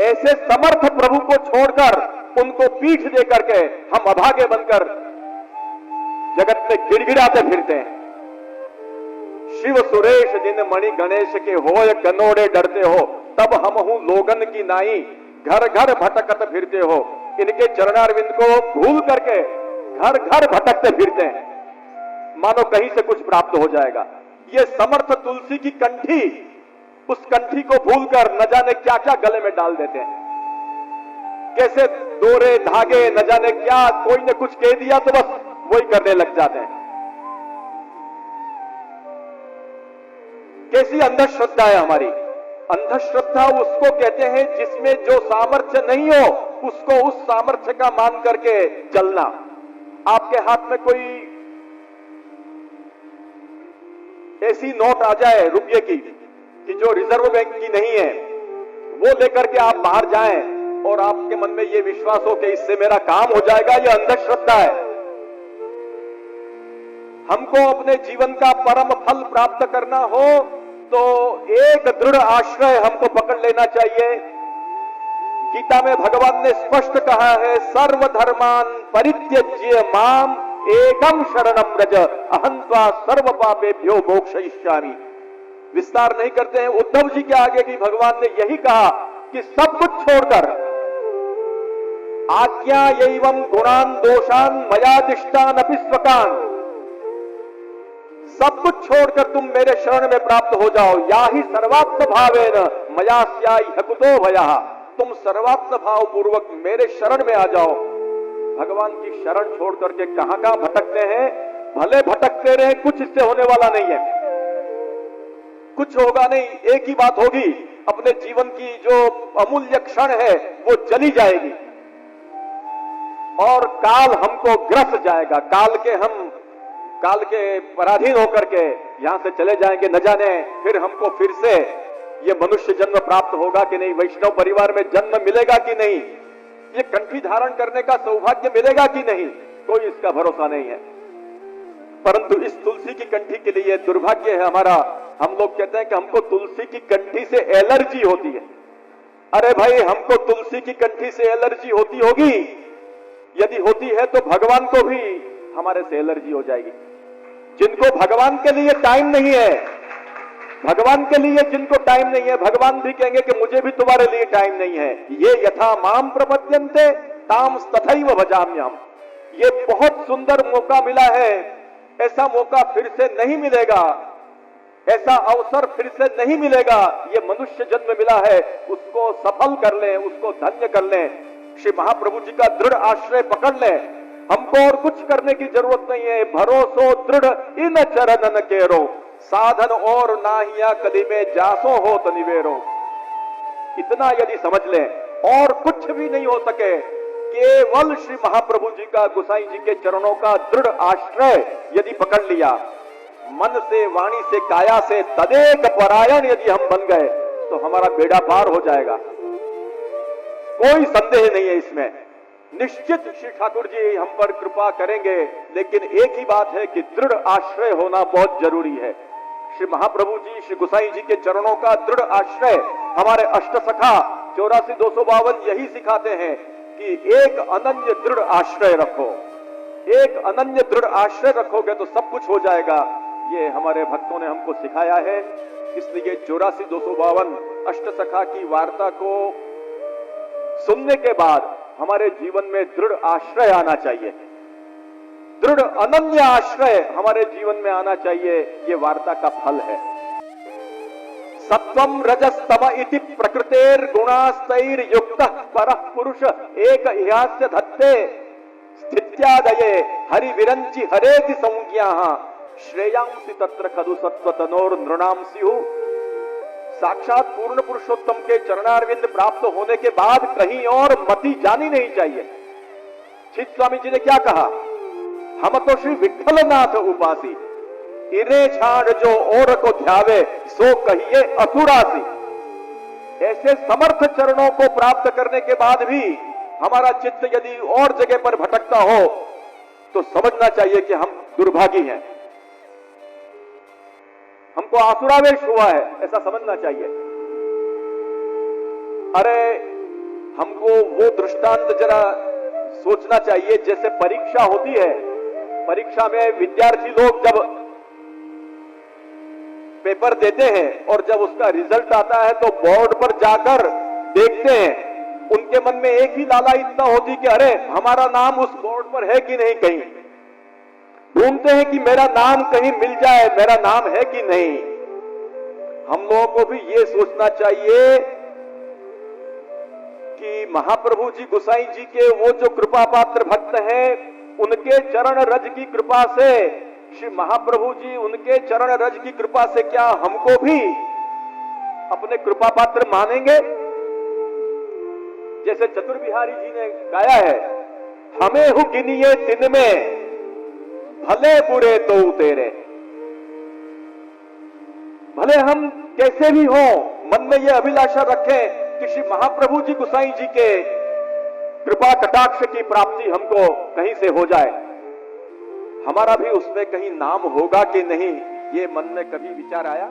ऐसे समर्थ प्रभु को छोड़कर उनको पीठ देकर के हम अभागे बनकर जगत में गिड़गिड़ाते फिरते हैं। शिव सुरेश दिन मणि गणेश के होय कनोड़े डरते हो, तब हम हूं लोगन की नाई घर घर भटकत फिरते हो। इनके चरणारविंद को भूल करके घर घर भटकते फिरते हैं, मानो कहीं से कुछ प्राप्त हो जाएगा। ये समर्थ तुलसी की कंठी, उस कंठी को भूलकर न जाने क्या क्या गले में डाल देते हैं। कैसे डोरे धागे न जाने क्या, कोई ने कुछ कह दिया तो बस वही करने लग जाते हैं। कैसी अंधश्रद्धा है हमारी। अंधश्रद्धा उसको कहते हैं जिसमें जो सामर्थ्य नहीं हो उसको उस सामर्थ्य का मान करके चलना। आपके हाथ में कोई ऐसी नोट आ जाए रुपये की कि जो रिजर्व बैंक की नहीं है, वो लेकर के आप बाहर जाएं और आपके मन में ये विश्वास हो कि इससे मेरा काम हो जाएगा, ये अंधश्रद्धा है। हमको अपने जीवन का परम फल प्राप्त करना हो तो एक दृढ़ आश्रय हमको पकड़ लेना चाहिए। गीता में भगवान ने स्पष्ट कहा है, सर्वधर्मान परित्यज्य माम एकम शरणम व्रज अहं त्वा सर्व पापेभ्यो मोक्षयिष्यामि। विस्तार नहीं करते हैं। उद्धव जी के आगे भी भगवान ने यही कहा कि सब कुछ छोड़कर आज्ञा एवं गुणान दोषान मयादिष्टान अपि स्वकान, सब कुछ छोड़कर तुम मेरे शरण में प्राप्त हो जाओ। या ही सर्वात्म भावेन मया स्यायि हकुतो भयः, तुम सर्वात्म भाव पूर्वक मेरे शरण में आ जाओ। भगवान की शरण छोड़ करके कहां कहां भटकते हैं। भले भटकते रहे, कुछ इससे होने वाला नहीं है, कुछ होगा नहीं। एक ही बात होगी, अपने जीवन की जो अमूल्य क्षण है वो चली जाएगी और काल हमको ग्रस जाएगा। काल के पराधीन होकर के यहां से चले जाएंगे। न जाने फिर हमको फिर से ये मनुष्य जन्म प्राप्त होगा कि नहीं, वैष्णव परिवार में जन्म मिलेगा कि नहीं, ये कंठी धारण करने का सौभाग्य मिलेगा कि नहीं, कोई इसका भरोसा नहीं है। परंतु इस तुलसी की कंठी के लिए दुर्भाग्य है हमारा। हम लोग कहते हैं कि हमको तुलसी की कंठी से एलर्जी होती है। अरे भाई, हमको तुलसी की कंठी से एलर्जी होती होगी, यदि होती है तो भगवान को भी हमारे से एलर्जी हो जाएगी। जिनको भगवान के लिए टाइम नहीं है, भगवान के लिए जिनको टाइम नहीं है, भगवान भी कहेंगे कि मुझे भी तुम्हारे लिए टाइम नहीं है। ये यथा माम प्रपद्यन्ते ताम तथैव भजाम्यहम्। ये बहुत सुंदर मौका मिला है, ऐसा मौका फिर से नहीं मिलेगा, ऐसा अवसर फिर से नहीं मिलेगा। ये मनुष्य जन्म मिला है, उसको सफल कर लें, उसको धन्य कर लें। श्री महाप्रभु जी का दृढ़ आश्रय पकड़ लें। हमको और कुछ करने की जरूरत नहीं है। भरोसो दृढ़ इन चरणन केरो, साधन और नाहिया कली में जासो हो तो निवेरो। इतना यदि समझ लें, और कुछ भी नहीं हो सके, केवल श्री महाप्रभु जी का, गोसाई जी के चरणों का दृढ़ आश्रय यदि पकड़ लिया, मन से, वाणी से, काया से तदेक परायण यदि हम बन गए तो हमारा बेड़ा पार हो जाएगा। कोई संदेह नहीं है इसमें। निश्चित श्री ठाकुर जी हम पर कृपा करेंगे, लेकिन एक ही बात है कि दृढ़ आश्रय होना बहुत जरूरी है। श्री महाप्रभु जी, श्री गोसाई जी के चरणों का दृढ़ आश्रय हमारे अष्टसखा 84-252 यही सिखाते हैं कि एक अनन्य दृढ़ आश्रय रखो। एक अनन्य दृढ़ आश्रय रखोगे तो सब कुछ हो जाएगा। ये हमारे भक्तों ने हमको सिखाया है। इसलिए 84-252 अष्टसखा की वार्ता को सुनने के बाद हमारे जीवन में दृढ़ आश्रय आना चाहिए, दृढ़ अनन्य आश्रय हमारे जीवन में आना चाहिए। ये वार्ता का फल है। सत्वम रजस्तम इति प्रकृतेर गुणास्तैर युक्तः परः पुरुष एक इहास्य धत्ते स्थित्यादये हरि विरंचि हरेति संज्ञाः श्रेयांसि तत्र खदु सत्वतनोर नृणाम स्युः। साक्षात पूर्ण पुरुषोत्तम के चरणारविंद प्राप्त होने के बाद कहीं और मति जानी नहीं चाहिए। चित स्वामी जी ने क्या कहा, हम तो श्री विठ्ठलनाथ उपासी, इरे छाड़ जो और को ध्यावे सो कहिए असुरासी। ऐसे समर्थ चरणों को प्राप्त करने के बाद भी हमारा चित्त यदि और जगह पर भटकता हो तो समझना चाहिए कि हम दुर्भागी हैं। हमको आसुरावेश हुआ है, ऐसा समझना चाहिए। अरे हमको वो दृष्टांत जरा सोचना चाहिए, जैसे परीक्षा होती है, परीक्षा में विद्यार्थी लोग जब पेपर देते हैं और जब उसका रिजल्ट आता है तो बोर्ड पर जाकर देखते हैं, उनके मन में एक ही लालायिता होती कि अरे हमारा नाम उस बोर्ड पर है कि नहीं, कहीं ढूंढते हैं कि मेरा नाम कहीं मिल जाए, मेरा नाम है कि नहीं। हम लोगों को भी ये सोचना चाहिए कि महाप्रभु जी गोसाई जी के वो जो कृपा पात्र भक्त हैं, उनके चरण रज की कृपा से, श्री महाप्रभु जी उनके चरण रज की कृपा से क्या हमको भी अपने कृपा पात्र मानेंगे? जैसे चतुर बिहारी जी ने गाया है, हमें हु गिनिए तिन में भले बुरे तो तेरे। भले हम कैसे भी हो, मन में यह अभिलाषा रखें कि श्री महाप्रभु जी गोसाई जी के कृपा कटाक्ष की प्राप्ति हमको कहीं से हो जाए। हमारा भी उसमें कहीं नाम होगा कि नहीं, ये मन में कभी विचार आया?